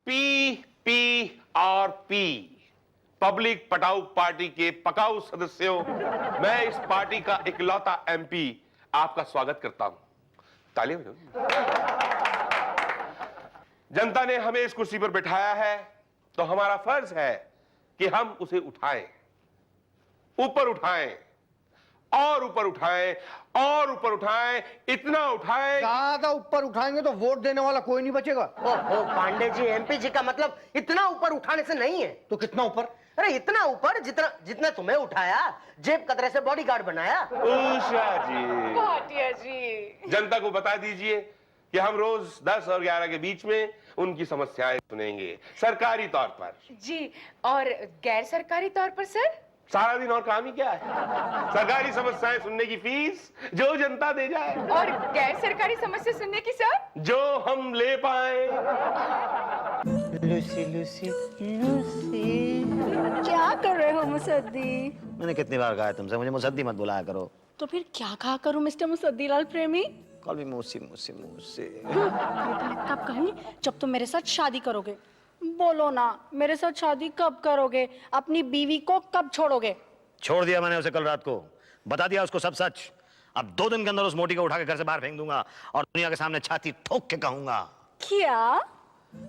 PPRP public पटाऊ party के पकाऊ सदस्यों, मैं इस पार्टी का इकलौता MP आपका स्वागत करता हूं। तालियां बजाओ। जनता ने हमें इस कुर्सी पर बिठाया है तो हमारा फर्ज है कि हम उसे उठाएं, ऊपर उठाएं और ऊपर उठाएं और ऊपर उठाएं, इतना उठाएं। ज्यादा ऊपर उठाएंगे तो वोट देने वाला कोई नहीं बचेगा। ओहो पांडे जी, MP जी का मतलब इतना ऊपर उठाने से नहीं है। तो कितना ऊपर? अरे इतना ऊपर जितना जितना तुम्हें उठाया, जेब कतरे से बॉडीगार्ड बनाया। उषा जी, भाटिया जी, जनता को बता दीजिए कि हम रोज 10 और 11 के बीच में उनकी समस्याएं सुनेंगे, सरकारी तौर पर। जी, और गैर सरकारी तौर पर सर? सारा दिन और काम ही क्या है? सरकारी समस्याएं सुनने की फीस जो जनता दे जाए। और गैर सरकारी समस्या सुनने की सर? जो हम ले पाए। लूसी लूसी लूसी, क्या कर रहे हो मुसद्दी? मैंने कितनी बार कहा है तुमसे, मुझे मुसद्दी मत बुलाया करो। तो फिर क्या कहा करूं मिस्टर मुसद्दीलाल प्रेमी? कॉल मी मूसी मूसी मूसी। ये तो मैं कब कहूँ जब तुम मेरे साथ शादी करोगे। बोलो ना, मेरे साथ शादी कब करोगे? अपनी बीवी को कब छोड़ोगे? छोड़ दिया मैंने उसे कल रात को, बता दिया उसको सब सच। अब 2 दिन के अंदर उस मोटी को उठा के घर से बाहर फेंक दूंगा और दुनिया के सामने छाती ठोक के कहूंगा, क्या?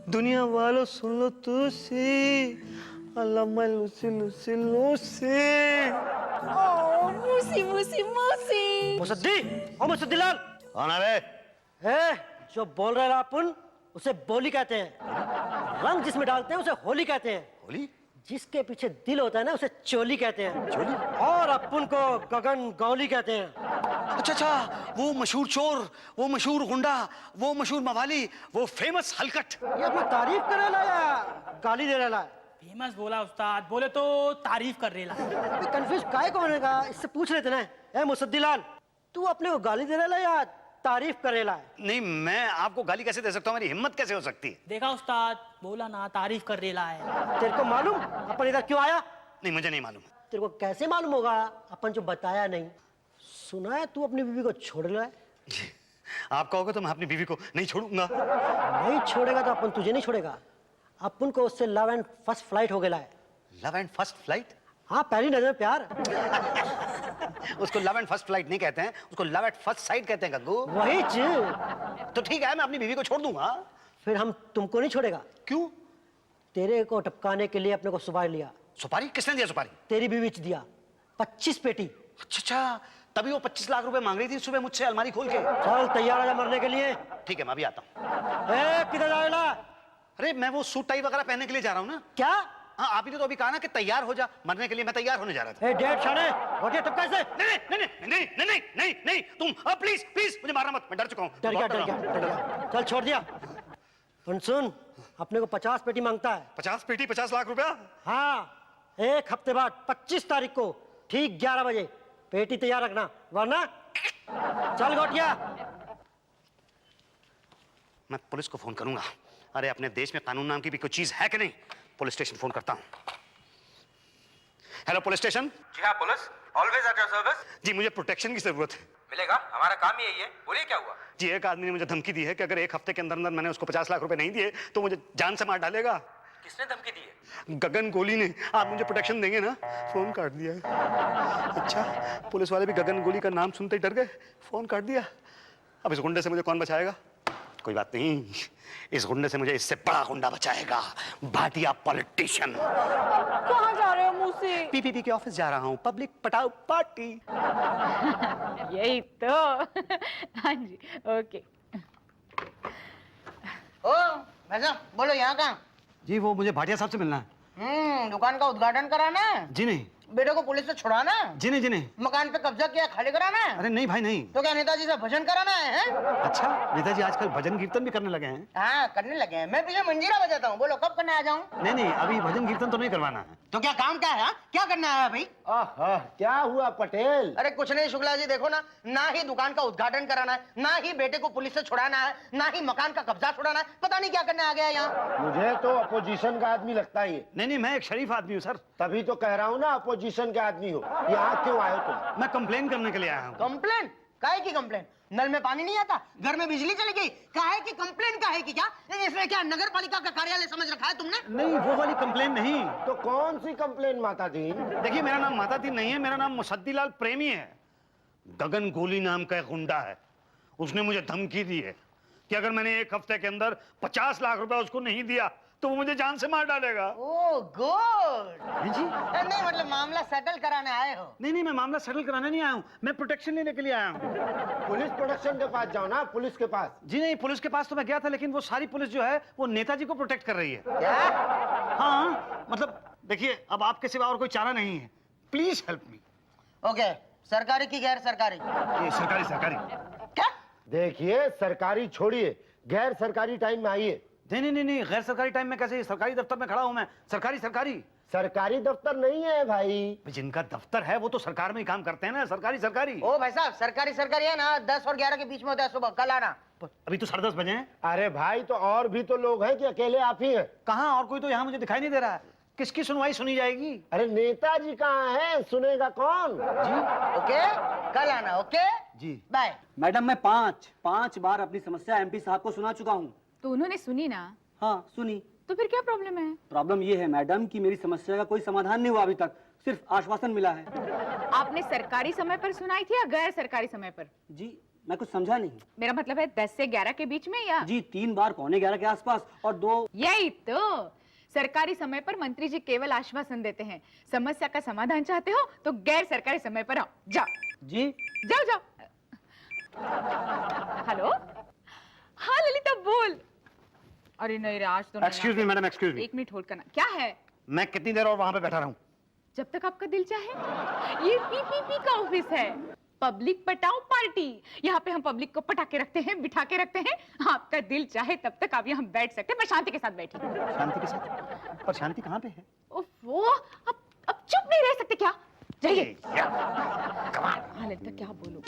दुनिया वालों सुन लो तुसी, अल्लाह लूसी लूसी लूसी। ओ मूसी मूसी मूसी। मुसद्दी, ओ मुसद्दीलाल। कौन है बे? जो बोल रहे हैं अपन उसे बोली कहते हैं। रंग जिसमें डालते हैं उसे होली कहते हैं। होली? जिसके पीछे दिल होता है ना उसे चोली कहते हैं। चोली? और अपन को गगन गौली कहते हैं। अच्छा अच्छा, वो मशहूर चोर, वो मशहूर गुंडा, वो मशहूर मवाली, वो फेमस हलकट। ये अपनी तारीफ करे ला या गाली दे रहा है? फेमस बोला उस्ताद, बोले तो तारीफ कर रेला। अभी कंफ्यूज काहे को होने का, इससे पूछ लेते ना। ए मुसद्दीलाल, तू अपने को गाली दे रहा है या तारीफ करेला है? नहीं, मैं आपको गाली कैसे दे सकता हूँ? मेरी हिम्मत कैसे हो सकती है? देखा उस्ताद, बोला ना तारीफ कर रेला है। तेरे को मालूम अपन इधर क्यों आया? नहीं, मुझे नहीं मालूम। तेरे को कैसे मालूम होगा? अपन जो बताया नहीं। सुना है तू अपनी बीवी को छोड़ रहा है? जी, आप कहोगे तो मैं अपनी बीवी को नहीं छोड़ूंगा। नहीं छोड़ेगा तो अपन तुझे नहीं छोड़ेगा। अपन को उससे लव एंड फर्स्ट फ्लाइट हो गया है। Love and first flight? हाँ, पहली नजर प्यार। उसको लव एंड फर्स्ट फ्लाइट नहीं कहते हैं, उसको लव एट फर्स्ट साइट कहते हैं गग्गू। वही चीज। तो ठीक है, मैं अपनी बीवी को छोड़ दूंगा। फिर हम तुमको नहीं छोड़ेगा। क्यों? तेरे को टपकाने के लिए अपने को सुपारी लिया। सुपारी? किसने दिया सुपारी? तेरी बीवी ने दिया 25 पेटी। अच्छा अच्छा, तभी वो 25 लाख रुपए मांग रही थी सुबह मुझसे अलमारी खोल के। चल तैयार आजा मरने के लिए। ठीक है, मैं अभी आता हूँ। किधर जाएगा? अरे मैं वो सूट टाई वगैरह पहनने के लिए जा रहा हूँ ना। क्या? हाँ, आप ही ने तो अभी कहा ना कि तैयार हो जा। मरने के लिए मैं तैयार होने जा रहा था। डेढ़ छाने रोटियां टपका से। नहीं नहीं नहीं नहीं नहीं नहीं नहीं नहीं, तुम प्लीज प्लीज मुझे मारना मत, मैं डर चुका हूँ। डर गया डर गया डर गया। चल छोड़ दिया। सुन, अपने को 50 पेटी मांगता है। 50 पेटी 50 लाख रुपया? हाँ, 1 हफ्ते बाद 25 तारीख को ठीक 11 बजे पेटी तैयार रखना, वरना चल गोटिया। मैं पुलिस को फोन करूंगा। अरे अपने देश में कानून नाम की भी कोई चीज है कि नहीं? पुलिस स्टेशन फोन करता हूं। Hello police station. जी हाँ police, always at your service. जी, मुझे प्रोटेक्शन की जरूरत है। मिलेगा, हमारा काम ही यही है। बोलिए क्या हुआ? जी, एक आदमी ने मुझे धमकी दी है कि अगर 1 हफ्ते के अंदर अंदर मैंने उसको 50 लाख रुपए नहीं दिए तो मुझे जान से मार डालेगा। किसने धमकी दी है? गगन गोली ने। आप मुझे प्रोटेक्शन देंगे ना? फोन काट दिया है। अच्छा, पुलिस वाले भी गगन गोली का नाम सुनते ही डर गए, फोन काट दिया। अब इस गुंडे से मुझे कौन बचाएगा? कोई बात नहीं, इस गुंडे से मुझे इससे बड़ा गुंडा बचाएगा, भाटिया पॉलिटिशियन। कहाँ जा रहे हो मूसी? पीपीपी के ऑफिस जा रहा हूँ, पब्लिक पटाऊ पार्टी। यही तो। हाँ जी, ओके। ओ भैया, बोलो यहाँ कहाँ? जी वो मुझे भाटिया साहब से मिलना है। दुकान का उद्घाटन कराना है। जी नहीं। बेटे को पुलिस से छुड़ाना है। जी नहीं जी नहीं। मकान पे कब्जा किया, खाली कराना है। अरे नहीं भाई नहीं। तो क्या नेताजी से भजन कराना है? अच्छा, नेताजी आजकल भजन कीर्तन भी करने लगे हैं। हाँ, करने लगे हैं। मैं पीछे मंजीरा बजाता हूँ। बोलो कब करने आ जाऊँ? नहीं नहीं, अभी भजन कीर्तन तो नहीं करवाना है। तो क्या काम क्या है? हाँ? क्या करना है भाई? क्या हुआ पटेल? अरे कुछ नहीं शुक्ला जी, देखो ना, ना ही दुकान का उद्घाटन कराना है, ना ही बेटे को पुलिस से छुड़ाना है, ना ही मकान का कब्जा छुड़ाना है। पता नहीं क्या करने आ गया यहाँ। मुझे तो अपोजिशन का आदमी लगता है ये। नहीं नहीं, मैं एक शरीफ आदमी हूँ सर। तभी तो कह रहा हूँ ना, अपोजिशन के आदमी हो। यहाँ क्यों आए तुम? मैं कंप्लेन करने के लिए आया हूँ। कंप्लेन? काहे की कंप्लेन? नल में पानी नहीं आता, घर में बिजली चली गई, काहे की कंप्लेन काहे की? क्या इसमें क्या नगर पालिका का कार्यालय समझ रखा है तुमने? नहीं, वो वाली कंप्लेन नहीं। तो कौन सी कंप्लेन माता जी? देखिए, मेरा नाम माता दी नहीं है, मेरा नाम मुसद्दीलाल प्रेमी है। गगन गोली नाम का एक गुंडा है, उसने मुझे धमकी दी है कि अगर मैंने 1 हफ्ते के अंदर 50 लाख रुपए उसको नहीं दिया तो वो मुझे जान से मार डालेगा। Oh good. जी? नहीं मतलब मामला सेटल कराने आए हो? नहीं, मैं मामला सेटल कराने नहीं आया हूँ, मैं प्रोटेक्शन लेने के लिए आया हूँ। पुलिस प्रोटेक्शन के पास जाओ ना, पुलिस के पास। जी नहीं, पुलिस के पास तो मैं गया था, लेकिन वो सारी पुलिस जो है वो नेताजी को प्रोटेक्ट कर रही है। क्या? हाँ, मतलब देखिए, अब आपके सिवा और कोई चारा नहीं है, प्लीज हेल्प मी। ओके, सरकारी की गैर सरकारी? ये सरकारी। क्या? देखिए, सरकारी छोड़िए, गैर सरकारी टाइम में आइए। नहीं, गैर सरकारी टाइम में कैसे? सरकारी दफ्तर में खड़ा हूँ मैं। सरकारी सरकारी दफ्तर नहीं है भाई। जिनका दफ्तर है वो तो सरकार में ही काम करते हैं ना। सरकारी। ओ भाई साहब, सरकारी है ना, 10 और 11 के बीच में होता है सुबह, कल आना। अभी तो 10:30 बजे हैं। अरे भाई, तो और भी तो लोग हैं कि अकेले आप ही हैं? कहाँ और कोई तो यहाँ मुझे दिखाई नहीं दे रहा है। किसकी सुनवाई सुनी जाएगी? अरे नेताजी कहाँ हैं, सुनेगा कौन? जी ओके, कल आना। ओके जी। बाय। मैडम, मैं पांच बार अपनी समस्या एमपी साहब को सुना चुका हूँ। तो उन्होंने सुनी ना? हाँ सुनी। तो फिर क्या प्रॉब्लम है? प्रॉब्लम ये है मैडम कि मेरी समस्या का कोई समाधान नहीं हुआ अभी तक, सिर्फ आश्वासन मिला है। आपने सरकारी समय पर सुनाई थी या गैर सरकारी समय पर? जी मैं कुछ समझा नहीं। मेरा मतलब है 10 से 11 के बीच में या? जी 3 बार 11:15 के आसपास और 2। यही तो, सरकारी समय पर मंत्री जी केवल आश्वासन देते हैं। समस्या का समाधान चाहते हो तो गैर सरकारी समय पर आओ। जाओ जी जाओ। हेलो, हाँ ललिता बोल। अरे नहीं राज तो excuse me madam, excuse me. 1 minute hold करना। क्या है? मैं कितनी देर और वहां पे बैठा रहूं? जब तक आपका दिल चाहे। ये पीपीपी का ऑफिस है, पब्लिक पटाओ पार्टी। यहाँ पे हम पब्लिक को पटा के रखते हैं, बिठा के रखते हैं। आपका दिल चाहे तब तक आप यहाँ बैठ सकते हैं। मैं शांति के साथ बैठी। शांति के साथ? पर शांति कहाँ पे है? वो अब चुप नहीं रह सकते क्या? जाइए। हाँ ललिता, क्या बोलूं?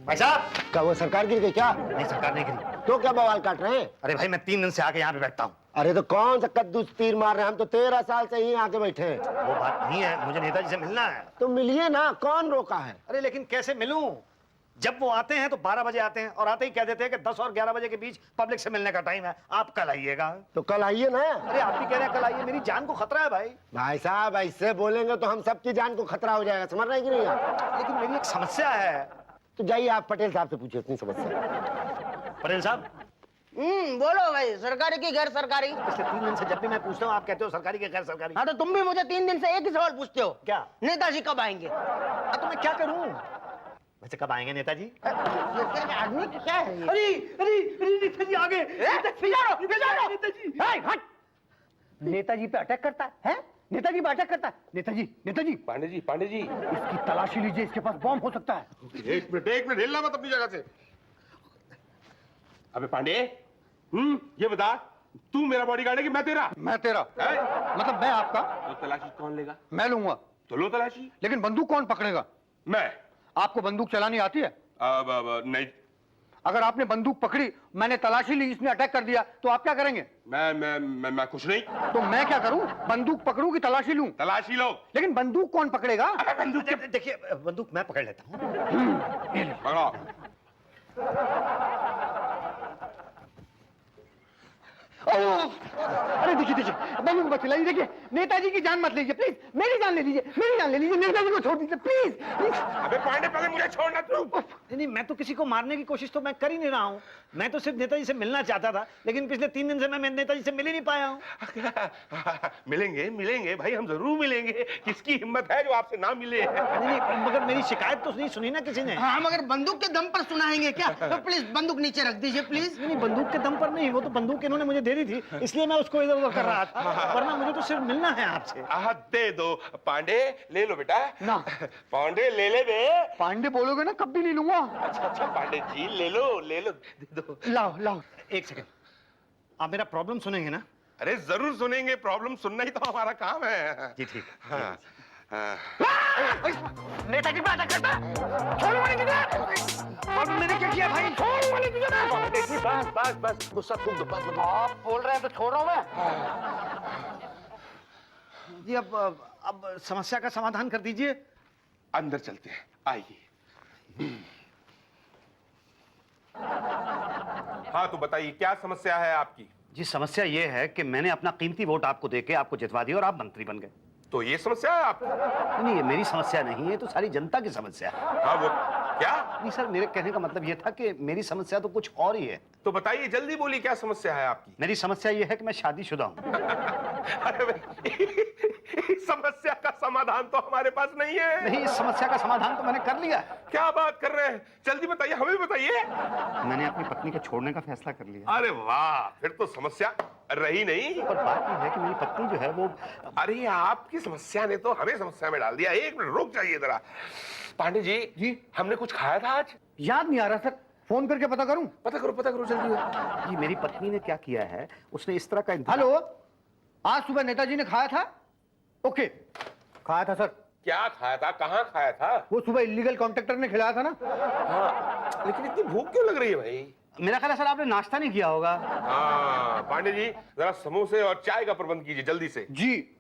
भाई साहब, क्या वो सरकार गिर गई क्या? नहीं सरकार नहीं गिरी। तो क्या बवाल काट रहे हैं? अरे भाई, मैं 3 दिन से आके यहाँ पे बैठता हूँ। अरे तो कौन सा कद्दूस तीर मार रहे हैं? हम तो 13 साल से ही आके बैठे हैं। वो बात नहीं है, मुझे नेताजी से मिलना है। तो मिलिए ना, कौन रोका है? अरे लेकिन कैसे मिलूं? जब वो आते हैं तो 12 बजे आते हैं और आते ही कह देते हैं कि 10 और 11 बजे के बीच पब्लिक से मिलने का टाइम है, आप कल आइएगा। तो कल आइए ना। अरे आप भी कह रहे हैं कल आइए, मेरी जान को खतरा है भाई। भाई साहब, ऐसे बोलेंगे तो हम सबकी जान को खतरा हो जाएगा, समझ रहे हैं कि नहीं आप? लेकिन मेरी एक समस्या है। तो जाइए, आप पटेल साहब से पूछिए अपनी समस्या। पटेल साहब, बोलो भाई, सरकारी की गैर सरकारी? पिछले 3 दिन से जब भी मैं पूछता हूँ आप कहते हो सरकारी के गैर सरकारी। हाँ तो तुम भी मुझे 3 दिन से एक ही सवाल पूछते हो। क्या? नेताजी कब आएंगे? तो मैं क्या करूं? वैसे कब आएंगे नेताजी? ये आदमी क्या है ये? अरे नेताजी आ गए। नेताजी नेताजी पे अटैक करता है? नेताजी पे अटैक करता है? नेताजी पांडे जी इसकी तलाशी लीजिए, इसके पास बॉम्ब हो सकता है। एक मिनट हिलना मत अपनी जगह से। अबे पांडे, ये बता, तू मेरा बॉडीगार्ड है कि मैं तेरा? मैं तेरा मतलब मैं आपका। तो तलाशी कौन लेगा? मैं लूंगा। तो लो तलाशी। लेकिन बंदूक कौन पकड़ेगा? मैं। आपको बंदूक चलानी आती है? अब नहीं। अगर आपने बंदूक पकड़ी, मैंने तलाशी ली, इसने अटैक कर दिया, तो आप क्या करेंगे? मैं कुछ नहीं। तो मैं क्या करूं? बंदूक पकड़ूं कि तलाशी लूं? तलाशी लो। लेकिन बंदूक कौन पकड़ेगा? बंदूक देखिए, बंदूक मैं पकड़ लेता हूँ। पकड़ो। अरे देखिए, बंदूक मत चलाइए। देखिए, नेताजी की जान मत लीजिए प्लीज। मेरी जान ले लीजिए, नेताजी को छोड़ दीजिए प्लीज। अबे पांडे, पहले मुझे छोड़ना तू। नहीं, मैं तो किसी को मारने की कोशिश तो मैं कर ही नहीं रहा हूँ। मैं तो सिर्फ नेताजी से मिलना चाहता था, लेकिन पिछले 3 दिन से मैं नेताजी से मिल ही नहीं पाया हूँ। मिलेंगे भाई, हम जरूर मिलेंगे। किसकी हिम्मत है जो आपसे ना मिले? नहीं, मगर मेरी शिकायत तो नहीं सुनी ना किसी ने। हाँ, मगर बंदूक के दम पर सुनाएंगे क्या? तो प्लीज बंदूक नीचे रख दीजिए प्लीज। नहीं, बंदूक के दम पर नहीं, वो तो बंदूक इन्होंने मुझे दे दी थी, इसलिए मैं उसको इधर उधर कर रहा था, वरना मुझे तो सिर्फ मिलना है आपसे। दे दो पांडे, ले लो बेटा ना। पांडे ले बे। पांडे बोलोगे ना, कभी नहीं लूंगा। अच्छा पांडे जी, ले लो दे दो। लाओ। एक सेकंड, आप मेरा प्रॉब्लम सुनेंगे ना? अरे जरूर सुनेंगे, प्रॉब्लम सुनना ही तो हमारा काम है। जी ठीक। हाँ। नेताजी पे अटैक करता। छोड़ो मुझे किधर? अब मैंने क्या किया भाई? छोड़ो मुझे किधर? बस गुस्सा खूब दो। आप बोल रहे हैं तो छोड़ रहा हूं मैं। जी अब समस्या का समाधान कर दीजिए। अंदर चलते हैं, आइए। हाँ तो बताइए क्या समस्या है आपकी? जी समस्या ये है कि मैंने अपना कीमती वोट आपको देके आपको जितवा दिया और आप मंत्री बन गए। तो ये समस्या है आपकी? नहीं ये मेरी समस्या नहीं है, ये तो सारी जनता की समस्या है। हाँ वो क्या? नहीं सर, मेरे कहने का मतलब ये था कि मेरी समस्या तो कुछ और ही है। तो बताइए जल्दी बोलिए क्या समस्या है आपकी? मेरी समस्या ये है कि मैं शादीशुदा हूँ। अरे भाई, इस समस्या का समाधान तो हमारे पास नहीं है। नहीं, इस समस्या का समाधान तो मैंने कर लिया है। क्या बात कर रहे हैं? जल्दी बताइए, हमें भी बताइए। मैंने अपनी पत्नी को छोड़ने का फैसला कर लिया। अरे वाह, फिर तो समस्या रही नहीं। पर बात यह है कि मेरी पत्नी जो है वो... अरे आपकी समस्या ने तो हमें समस्या में डाल दिया। एक मिनट रुक जाइए जरा। पांडे जी, हमने कुछ खाया था आज? याद नहीं आ रहा सर, फोन करके पता करूं? पता करो जल्दी। जी मेरी पत्नी ने क्या किया है, उसने इस तरह का हेलो, आज सुबह नेताजी ने खाया था? ओके, खाया था सर। क्या खाया था? कहाँ खाया था? वो सुबह इलीगल कॉन्ट्रैक्टर ने खिलाया था ना। हाँ, लेकिन इतनी भूख क्यों लग रही है भाई? मेरा ख्याल है सर आपने नाश्ता नहीं किया होगा। हाँ पांडे जी, जरा समोसे और चाय का प्रबंध कीजिए जल्दी से। जी,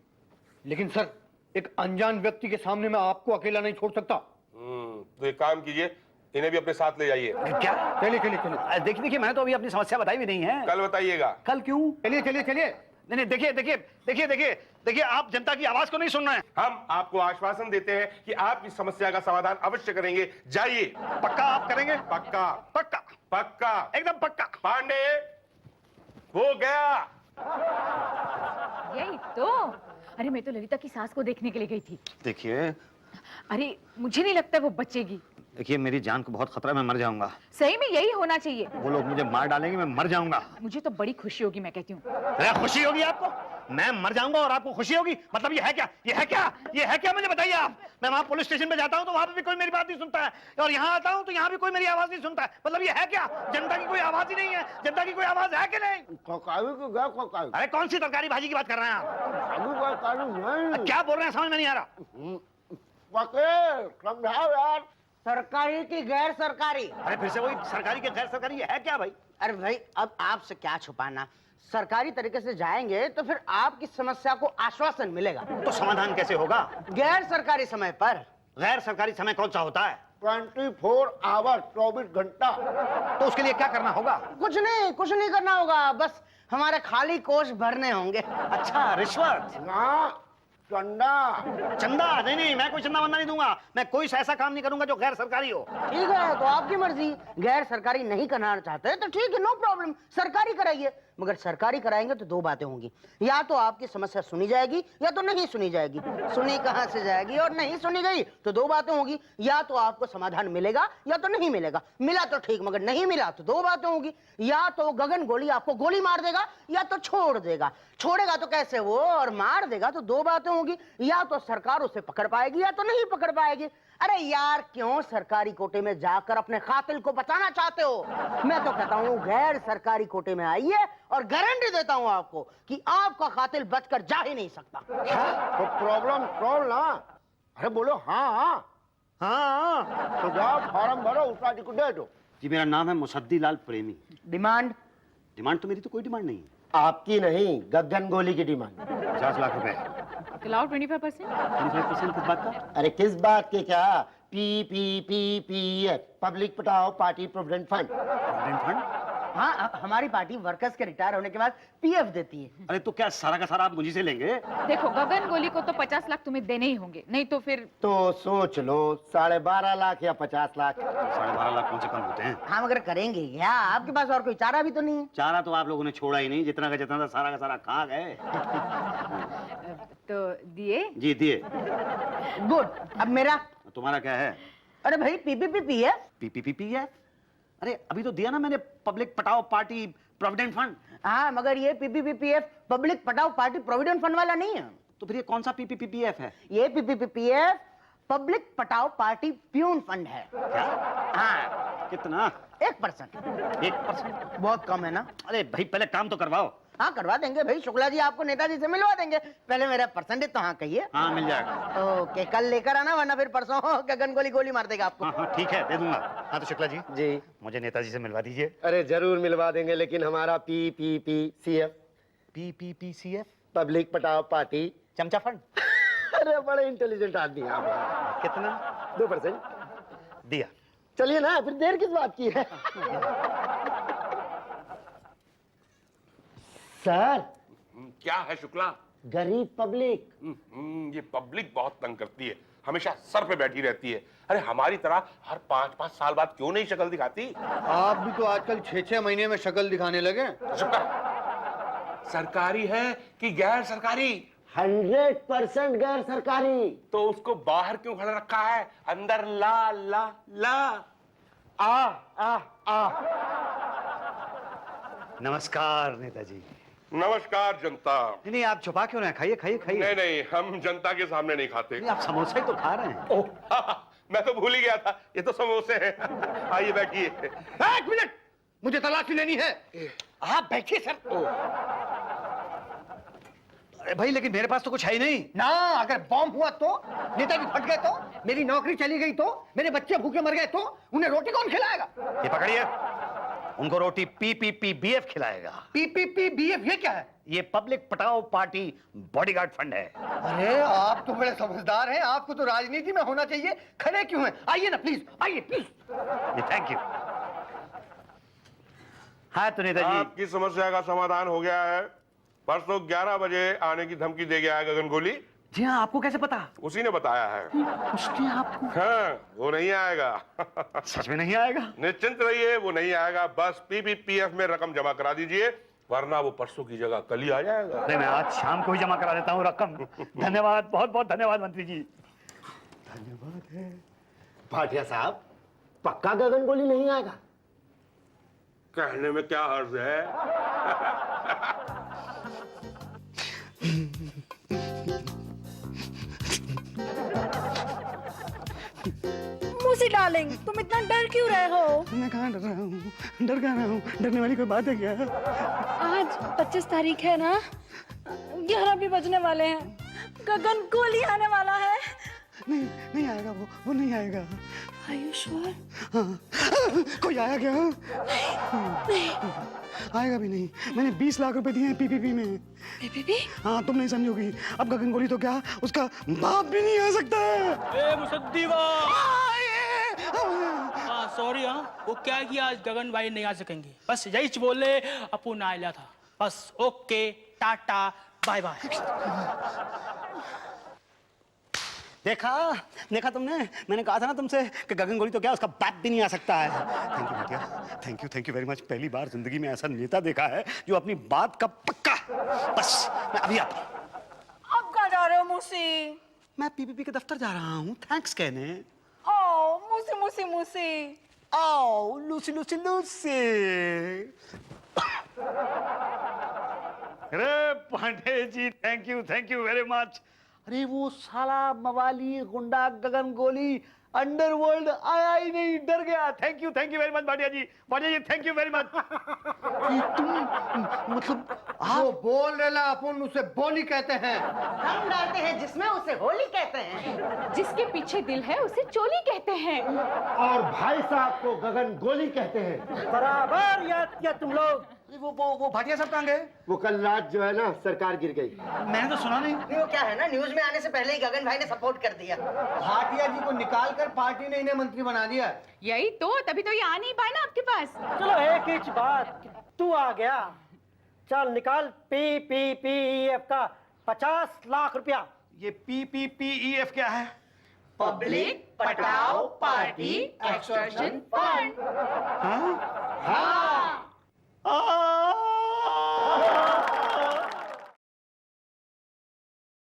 लेकिन सर एक अनजान व्यक्ति के सामने मैं आपको अकेला नहीं छोड़ सकता। तो एक काम कीजिए, इन्हें भी अपने साथ ले जाइए। क्या? चलिए। देखिए मैंने तो अभी अपनी समस्या बताई भी नहीं है। कल बताइएगा। कल क्यों? चलिए। नहीं देखिए आप जनता की आवाज को नहीं सुन रहे हैं। हम आपको आश्वासन देते हैं कि आपकी समस्या का समाधान अवश्य करेंगे। जाइए। पक्का आप करेंगे? पक्का एकदम पक्का। पांडे, वो गया। यही तो। अरे मैं तो ललिता की सास को देखने के लिए गई थी। देखिए अरे मुझे नहीं लगता वो बचेगी। देखिए मेरी जान को बहुत खतरा है, मैं मर जाऊंगा। सही में यही होना चाहिए। वो लोग मुझे मार डालेंगे, मैं मर जाऊंगा। मुझे तो बड़ी खुशी होगी, मैं कहती हूँ। अरे खुशी होगी आपको? मैं मर जाऊंगा और आपको खुशी होगी? मतलब ये है क्या मुझे बताइए आप। मैं वहां पुलिस स्टेशन पे जाता हूँ तो वहां पे भी कोई मेरी बात नहीं सुनता है, और यहाँ आता हूँ तो यहाँ भी कोई मेरी आवाज नहीं सुनता है। मतलब ये है क्या? जनता की कोई आवाज ही नहीं है? जनता की कोई आवाज है कि नहीं? अरे कौन सी तरकारी भाजी की बात कर रहे हैं आप? क्या बोल रहे हैं समझ में नहीं आ रहा। समझाओ यार। सरकारी की गैर सरकारी? अरे फिर से वही सरकारी के गैर सरकारी, ये है क्या भाई? अरे भाई अब आपसे क्या छुपाना, सरकारी तरीके से जाएंगे तो फिर आपकी समस्या को आश्वासन मिलेगा। तो समाधान कैसे होगा? गैर सरकारी समय पर। गैर सरकारी समय कौन सा होता है? 24 आवर, 24 घंटा। तो उसके लिए क्या करना होगा? कुछ नहीं करना होगा, बस हमारे खाली कोष भरने होंगे। अच्छा, रिश्वत? ना, चंदा? नहीं, मैं कोई चंदा वंदा नहीं दूंगा। मैं कोई ऐसा काम नहीं करूंगा जो गैर सरकारी हो। ठीक है, तो आपकी मर्जी। गैर सरकारी नहीं करना चाहते तो ठीक है, नो प्रॉब्लम, सरकारी कराइए। मगर सरकारी कराएंगे तो दो बातें होंगी, या तो आपकी समस्या सुनी जाएगी या तो नहीं सुनी जाएगी। सुनी कहाँ से जाएगी, और नहीं सुनी गई तो दो बातें होंगी, या तो आपको समाधान मिलेगा या तो नहीं मिलेगा। मिला तो ठीक, मगर नहीं मिला तो दो बातें होंगी, या तो गगन गोली आपको गोली मार देगा या तो छोड़ देगा। छोड़ेगा तो कैसे वो, और मार देगा तो दो बातें होंगी, या तो सरकार उसे पकड़ पाएगी या तो नहीं पकड़ पाएगी। अरे यार क्यों सरकारी कोटे में जाकर अपने कातिल को बचाना चाहते हो? मैं तो कहता हूँ गैर सरकारी कोटे में आइए, और गारंटी देता हूँ आपको कि आपका कातिल बचकर जा ही नहीं सकता। तो प्रॉब्लम सॉल्व ना। अरे बोलो हाँ। तो जाओ फॉर्म भरो, उषा जी को दे दो। जी मेरा नाम है मुसद्दी लाल प्रेमी। डिमांड? डिमांड तो मेरी तो कोई डिमांड नहीं है। आपकी नहीं, गगन गोली की डिमांड। 50 लाख रुपए। खिलाओ 25%। 25% किस बात का? अरे किस बात के क्या? PPPPF, पब्लिक पटाओ party provident fund. Provident fund? हाँ, हमारी पार्टी वर्कर्स के रिटायर होने के बाद पीएफ देती है। अरे तो क्या सारा का सारा आप मुझी से लेंगे? देखो गगन गोली को तो 50 लाख तुम्हें देने ही होंगे, नहीं तो फिर तो सोच लो 12.5 लाख या 50 लाख। 12.5 लाख कौन से कम होते हैं? हाँ मगर करेंगे क्या? आपके पास और कोई चारा भी तो नहीं है। चारा तो आप लोगों ने छोड़ा ही नहीं, जितना का जितना था सारा का सारा खा गए। तो दिए? जी दिए। गुड, अब मेरा? तुम्हारा क्या है? अरे भाई पीपीपीपीएफ। पीपीपी है? अरे अभी तो दिया ना मैंने, पब्लिक पटाओ पार्टी प्रोविडेंट फंड। हाँ मगर ये पीपीपीपीएफ पब्लिक पटाओ पार्टी प्रोविडेंट फंड वाला नहीं है। तो फिर ये कौन सा पीपीपीएफ है? ये पीपीपीपीएफ पब्लिक पटाओ पार्टी प्यून फंड है। क्या? हाँ। कितना? 1%। 1%? बहुत कम है ना? अरे भाई पहले काम तो करवाओ। हाँ करवा देंगे भाई, शुक्ला जी आपको नेताजी से मिलवा देंगे। पहले मेरा परसेंटेज तो हाँ कहिए। हाँ मिल जाएगा। ओके, कल लेकर आना, वरना फिर परसों गगन गोली मार देगा आपको। हाँ ठीक है, दे दूंगा। हाँ तो शुक्ला जी जी मुझे नेताजी से मिलवा दीजिए। अरे जरूर मिलवा देंगे, लेकिन हमारा PPPCF, पीपीपीसीएफ पब्लिक पटाओ पार्टी चमचा फंड। अरे बड़े इंटेलिजेंट आदमी हैं आप। कितना? 2%। दिया। चलिए ना, फिर देर किस बात की है? सर, क्या है शुक्ला? गरीब पब्लिक। ये पब्लिक बहुत तंग करती है, हमेशा सर पे बैठी रहती है। अरे हमारी तरह हर 5-5 साल बाद क्यों नहीं शक्ल दिखाती? आप भी तो आजकल 6-6 महीने में शक्ल दिखाने लगे। चुप कर। सरकारी है कि गैर सरकारी? 100% गैर सरकारी। तो उसको बाहर क्यों खड़ा रखा है? अंदर ला ला ला। आ। नमस्कार नेताजी। नमस्कार जनता। नहीं आप छुपा क्यों रहे हैं? खाइए खाइए खाइए। नहीं नहीं, हम जनता के सामने नहीं खाते। नहीं, आप समोसा ही तो खा रहे हैं। ओह, मैं तो भूल ही गया था, ये तो समोसे हैं। आइए बैठिए। 1 मिनट, मुझे तलाशी लेनी है। आप बैठिए सर। अरे भाई लेकिन मेरे पास तो कुछ है ही नहीं ना, अगर बॉम्ब हुआ तो, नेताजी फट गए तो, मेरी नौकरी चली गई तो, मेरे बच्चे भूखे मर गए तो, उन्हें रोटी कौन खिलाएगा? ये पकड़िए, उनको रोटी PPPBF खिलाएगा। PPPBF ये क्या है? ये पब्लिक पटाओ पार्टी बॉडीगार्ड फंड है। अरे आप तो बड़े समझदार हैं, आपको तो राजनीति में होना चाहिए। खड़े क्यों हैं? आइए ना प्लीज, आइए प्लीज। ये थैंक यू। हाँ तो नेताजी, आपकी समस्या का समाधान हो गया है। परसों 11 बजे आने की धमकी दे गया है गगन गोली। जी हाँ, आपको कैसे पता? उसी ने बताया है। उसने आपको? हाँ, वो नहीं आएगा। सच में नहीं आएगा? निश्चिंत रहिए, वो नहीं आएगा। बस PPPF में रकम जमा करा दीजिए, वरना वो परसों की जगह कल ही आ जाएगा। अरे मैं आज शाम को ही जमा करा देता हूँ रकम। धन्यवाद, बहुत बहुत धन्यवाद मंत्री जी। धन्यवाद है। भाटिया साहब, पक्का गगन गोली नहीं आएगा? कहने में क्या हर्ज है? मूसी डार्लिंग, तुम इतना डर क्यों रहे हो? मैं कहाँ डर रहा हूँ? डर कहाँ रहा हूँ? डरने वाली कोई बात है क्या? आज 25 तारीख है ना, 11 भी बजने वाले हैं। गगन गोली आने वाला है। नहीं नहीं आएगा, वो नहीं आएगा। Are you sure? हाँ, कोई आया क्या? नहीं। आएगा भी नहीं। मैंने 20 लाख रुपए दिए हैं PPP में। PPP? हाँ, तुम नहीं समझोगी। अब गगन गोली तो क्या, उसका बाप भी नहीं आ सकता। ए मुसद्दीवा। हाँ सॉरी, हाँ वो क्या है कि आज गगन भाई नहीं आ सकेंगे, बस यही बोले अपू ना आया था। बस ओके, टाटा, बाय बाय। देखा तुमने? मैंने कहा था ना तुमसे कि गगन गोली तो क्या, उसका बाप भी नहीं आ सकता है। Thank you Bhatia, thank you very much. पहली बार जिंदगी में ऐसा नेता देखा है जो अपनी बात का पक्का। बस मैं अभी आता हूँ। अब कहाँ जा रहे हो मूसी? मैं PPP के दफ्तर जा रहा हूँ थैंक्स कहने। ओ मूसी मूसी मूसी। आओ लूसी लूसी लूसी। अरे Pandey ji, thank you very much. अरे वो साला मवाली गुंडा गगन गोली अंडरवर्ल्ड आया ही नहीं, डर गया। Thank you very much Bhatia ji, thank you very much. तुम मतलब वो बोल रेला, अपन उसे बोली कहते हैं। हम डालते हैं जिसमें, उसे होली कहते हैं। जिसके पीछे दिल है उसे चोली कहते हैं। और भाई साहब को गगन गोली कहते हैं। बराबर याद किया तुम लोग। वो भाटिया साहब कहाँ गए? वो कल रात जो है ना, सरकार गिर गई। मैंने तो सुना नहीं। वो क्या है ना, न्यूज में आने से पहले ही गगन भाई ने सपोर्ट कर दिया। भाटिया जी को निकाल कर पार्टी ने इन्हें मंत्री बना दिया। यही तो, तभी तो ये आ नहीं पाए ना आपके पास। चलो एक ही बात, तू आ गया, चल निकाल PPPEF का 50 लाख रुपया। ये PPPEF क्या है? पब्लिक पटाओ पार्टी एक्सटॉर्शन फंड। हाँ? हाँ,